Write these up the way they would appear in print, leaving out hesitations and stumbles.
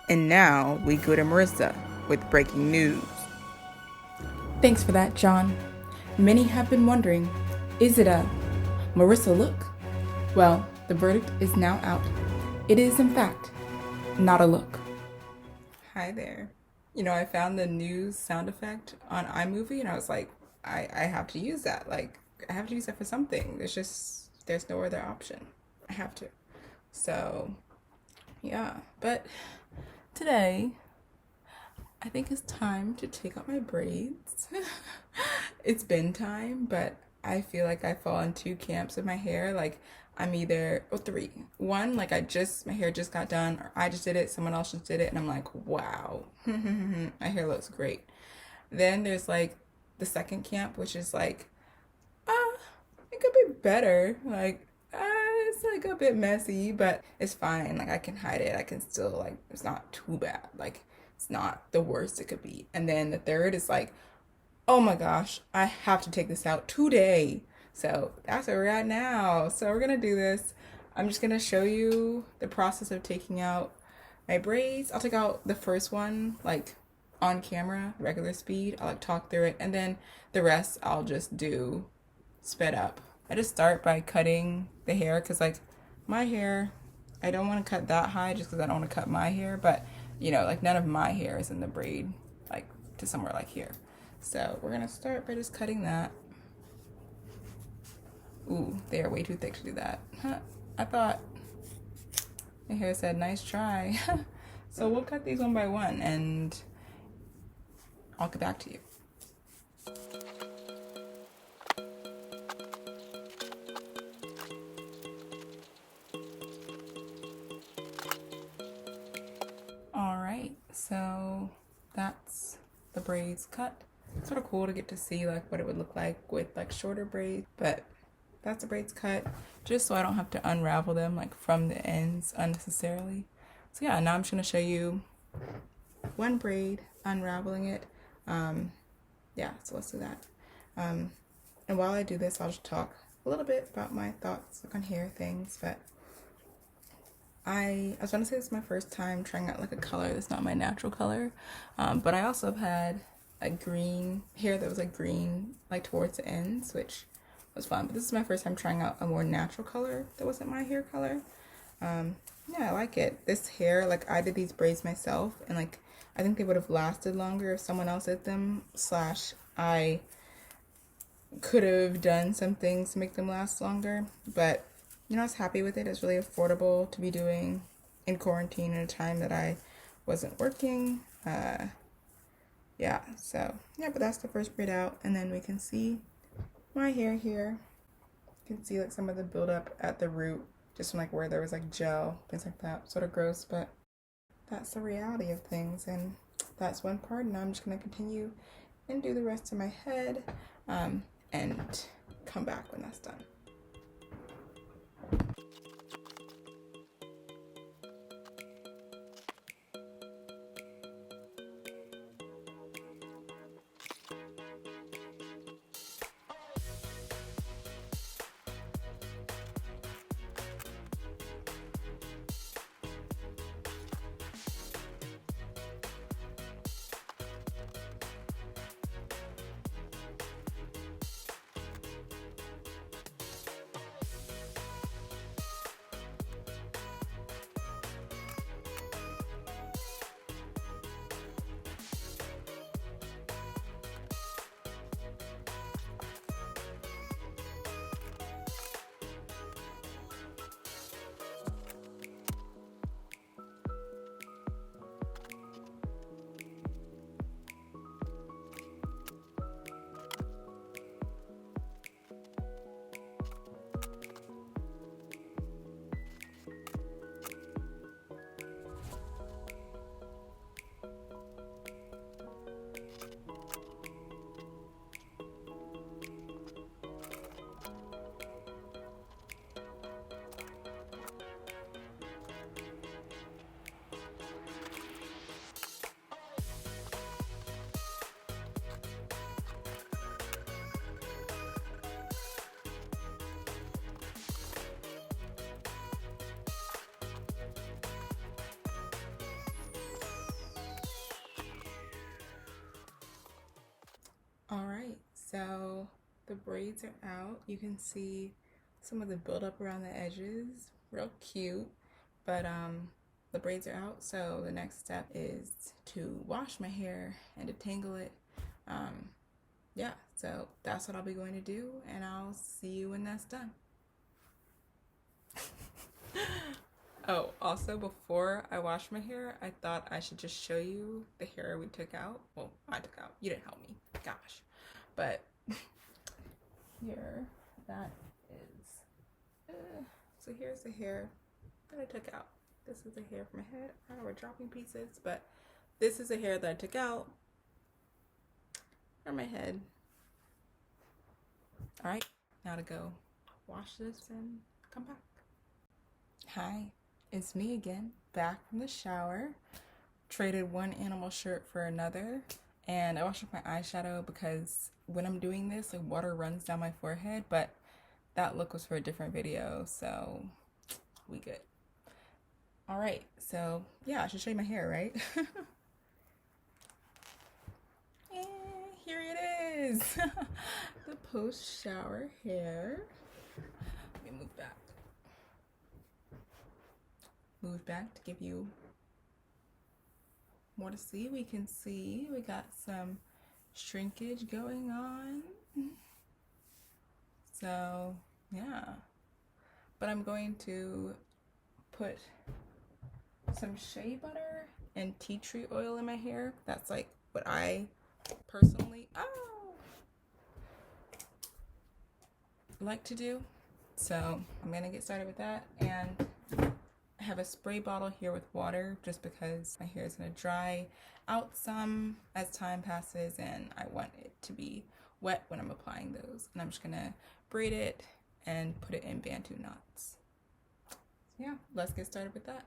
And now we go to Marissa with breaking news. Thanks for that, John. Many have been wondering, is it a Marissa look? Well, the verdict is now out. It is, in fact, not a look. Hi there. I found the news sound effect on iMovie and I was like, I have to use that. Like, I have to use that for something. There's no other option. I have to. So, yeah. But today, I think it's time to take out my braids. It's been time, but I feel like I fall in two camps with my hair. Like I'm either three. One, like my hair just got done, or I just did it, someone else just did it, and I'm like, wow, my hair looks great. Then there's like the second camp, which is like, it could be better. Like, it's like a bit messy, but it's fine. Like I can hide it. I can still like it's not too bad. Like it's not the worst it could be. And then the third is like, oh my gosh, I have to take this out today. So that's where we're at now. So we're gonna do this. I'm just gonna show you the process of taking out my braids. I'll take out the first one like on camera, regular speed. I'll like talk through it, and then the rest I'll just do sped up. I just start by cutting the hair because like my hair, I don't want to cut that high just because I don't want to cut my hair, but like none of my hair is in the braid like to somewhere like here. So we're gonna start by just cutting that. Ooh, they are way too thick to do that. Huh. I thought my hair said nice try. So we'll cut these one by one and I'll get back to you. All right, so that's the braids cut. It's sort of cool to get to see like what it would look like with like shorter braids, but that's the braids cut just so I don't have to unravel them like from the ends unnecessarily. So yeah, now I'm just gonna show you one braid, unraveling it. Yeah, so let's do that. And while I do this, I'll just talk a little bit about my thoughts like on hair things, but I was gonna say this is my first time trying out like a color that's not my natural color, but I also have had a green hair that was like green like towards the ends, which was fun. But this is my first time trying out a more natural color that wasn't my hair color. Yeah, I like it. This hair, like I did these braids myself, and like I think they would have lasted longer if someone else did them. Slash, I could have done some things to make them last longer, but I was happy with it. It's really affordable to be doing in quarantine at a time that I wasn't working. Yeah, so yeah, but that's the first braid out, and then we can see my hair here. You can see like some of the buildup at the root, just from like where there was like gel, things like that. Sort of gross, but that's the reality of things, and that's one part. And I'm just gonna continue and do the rest of my head, and come back when that's done. the braids are out. You can see some of the buildup around the edges. Real cute. But the braids are out, so the next step is to wash my hair and detangle it. Yeah, so that's what I'll be going to do, and I'll see you when that's done. Oh, also before I wash my hair, I thought I should just show you the hair we took out. Well, I took out. You didn't help me. Gosh. But here, that is. So here's the hair that I took out. This is the hair from my head. I know we're dropping pieces, but this is the hair that I took out from my head. All right, now to go wash this and come back. Hi, it's me again, back from the shower. Traded one animal shirt for another, and I washed off my eyeshadow because when I'm doing this, like water runs down my forehead, but that look was for a different video, so we good. All right, so yeah, I should show you my hair, right? And here it is, the post-shower hair. Let me move back. Move back to give you more to see. We can see we got some shrinkage going on. So yeah, but I'm going to put some shea butter and tea tree oil in my hair. That's like what I personally like to do. So I'm gonna get started with that, and I have a spray bottle here with water just because my hair is gonna dry out some as time passes, and I want it to be wet when I'm applying those. And I'm just gonna braid it and put it in bantu knots. So yeah, let's get started with that.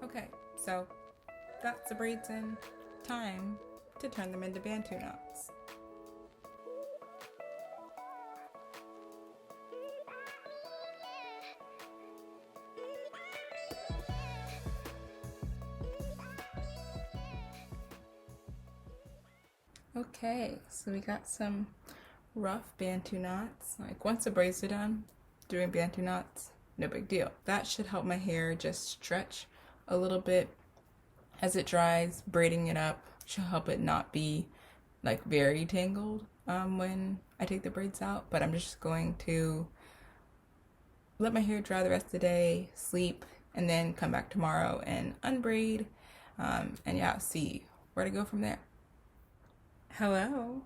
Okay, so that's the braids in. Time to turn them into bantu knots. Okay, so we got some rough bantu knots. Like once the braids are done, doing bantu knots, no big deal. That should help my hair just stretch a little bit as it dries. Braiding it up should help it not be like very tangled when I take the braids out. But I'm just going to let my hair dry the rest of the day, sleep, and then come back tomorrow and unbraid, and yeah, see where to go from there. Hello,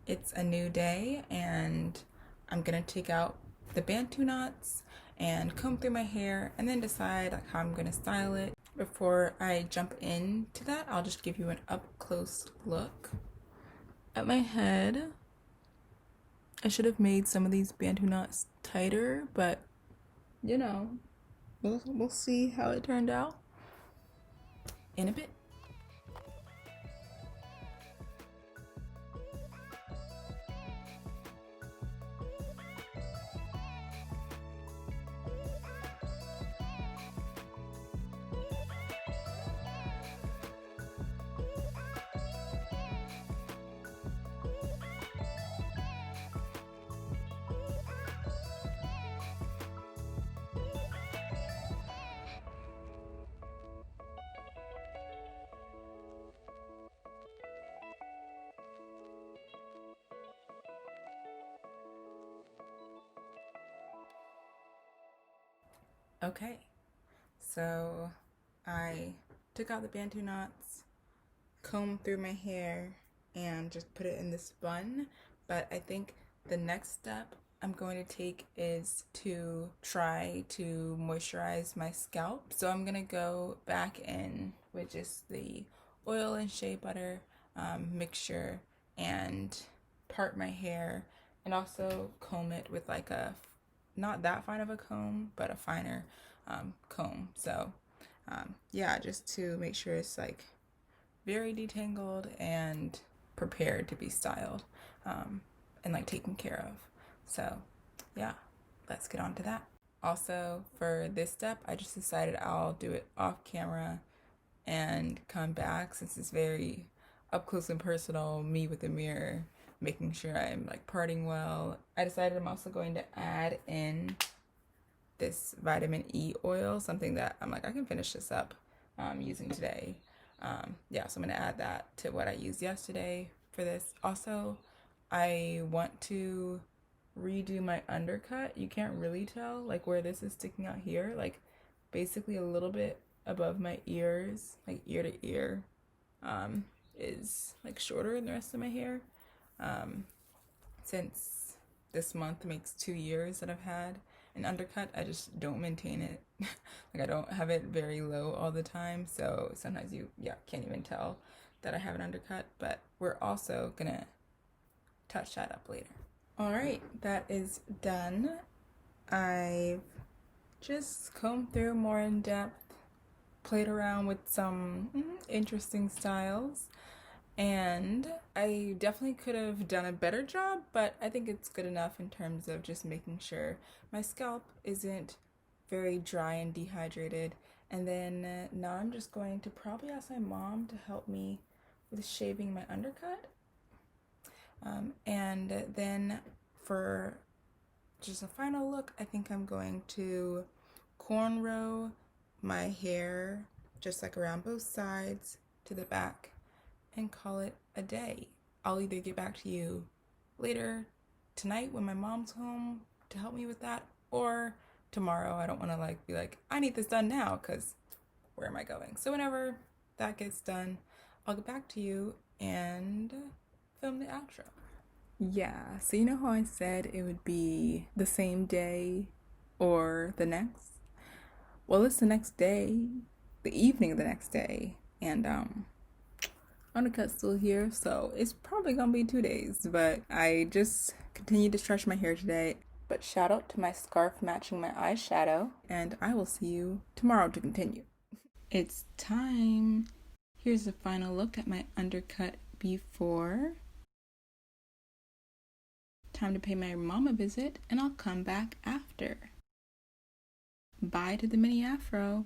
it's a new day, and I'm gonna take out the bantu knots and comb through my hair and then decide like how I'm gonna style it. Before I jump into that, I'll just give you an up close look at my head. I should have made some of these bantu knots tighter, but you know, we'll see how it turned out in a bit. Okay, so I took out the bantu knots, combed through my hair, and just put it in this bun. But I think the next step I'm going to take is to try to moisturize my scalp. So I'm gonna go back in with just the oil and shea butter mixture and part my hair and also comb it with like a not that fine of a comb, but a finer comb. So yeah, just to make sure it's like very detangled and prepared to be styled and like taken care of. So yeah, let's get on to that. Also, for this step, I just decided I'll do it off camera and come back since it's very up close and personal, me with the mirror, making sure I'm like parting well. I decided I'm also going to add in this vitamin E oil, something that I'm like, I can finish this up using today. Yeah, so I'm gonna add that to what I used yesterday for this. Also, I want to redo my undercut. You can't really tell like where this is sticking out here, like basically a little bit above my ears, like ear to ear, is like shorter than the rest of my hair. Since this month makes 2 years that I've had an undercut, I just don't maintain it. Like I don't have it very low all the time, so sometimes you can't even tell that I have an undercut. But we're also gonna touch that up later. All right, that is done. I've just combed through more in depth, played around with some interesting styles, and I definitely could have done a better job, but I think it's good enough in terms of just making sure my scalp isn't very dry and dehydrated. And then now I'm just going to probably ask my mom to help me with shaving my undercut. And then for just a final look, I think I'm going to cornrow my hair just like around both sides to the back and call it a day. I'll either get back to you later tonight when my mom's home to help me with that, or tomorrow. I don't want to like be like, I need this done now, because where am I going? So whenever that gets done, I'll get back to you and film the outro. Yeah, so you know how I said it would be the same day or the next? Well, it's the next day, the evening of the next day, and undercut's still here, so it's probably gonna be 2 days, but I just continued to stretch my hair today. But shout out to my scarf matching my eyeshadow, and I will see you tomorrow to continue. It's time. Here's a final look at my undercut before. Time to pay my mom a visit, and I'll come back after. Bye to the mini afro.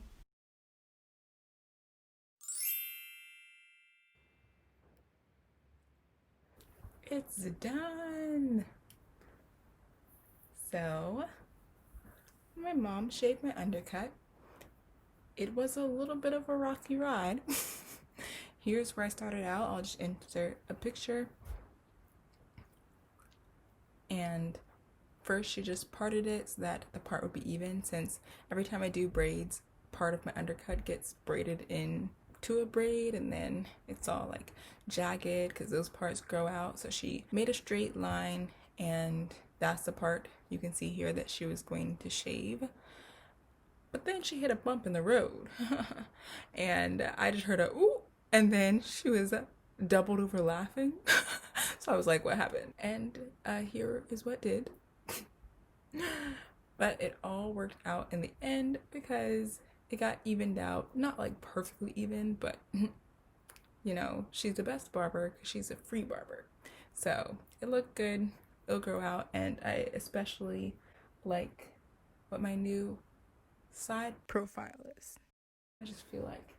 It's done. So, my mom shaved my undercut. It was a little bit of a rocky ride. Here's where I started out. I'll just insert a picture. And first she just parted it so that the part would be even, since every time I do braids, part of my undercut gets braided into a braid and then it's all like jagged because those parts grow out. So she made a straight line, and that's the part you can see here that she was going to shave. But then she hit a bump in the road and I just heard a ooh, and then she was doubled over laughing. So I was like, what happened? And here is what did. But it all worked out in the end because it got evened out. Not like perfectly even, but you know, she's the best barber because she's a free barber. So it looked good. It'll grow out. And I especially like what my new side profile is. I just feel like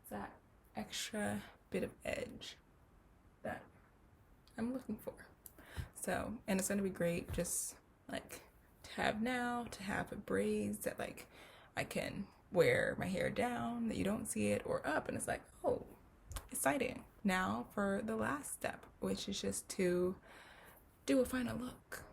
that extra bit of edge that I'm looking for. So, and it's gonna be great just like to have now, to have braids that like I can wear my hair down that you don't see it or up, and it's like, oh, exciting. Now for the last step, which is just to do a final look.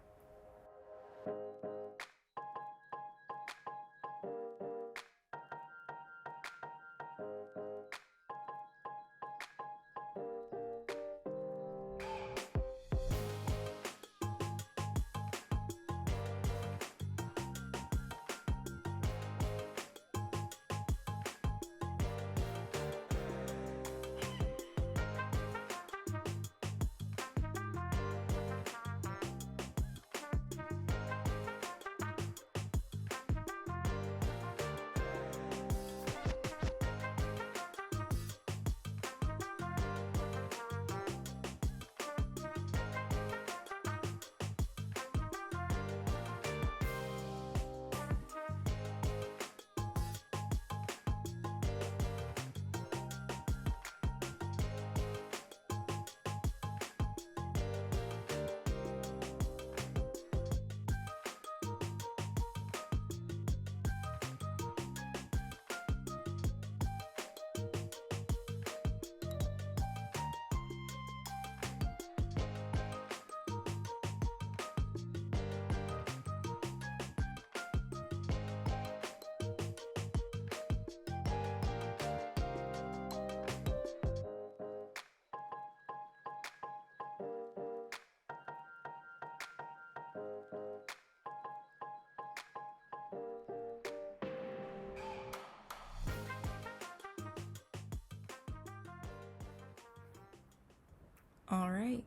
All right,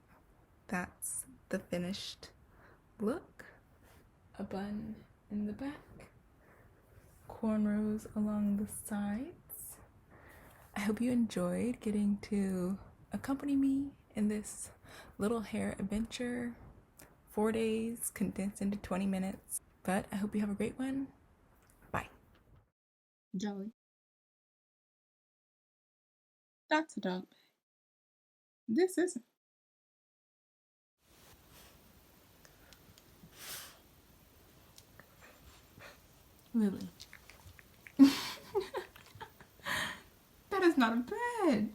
that's the finished look. A bun in the back, cornrows along the sides. I hope you enjoyed getting to accompany me in this little hair adventure. 4 days condensed into 20 minutes. But I hope you have a great one. Bye. Jelly. That's a dog bag. This isn't. Lily. That is not a bed.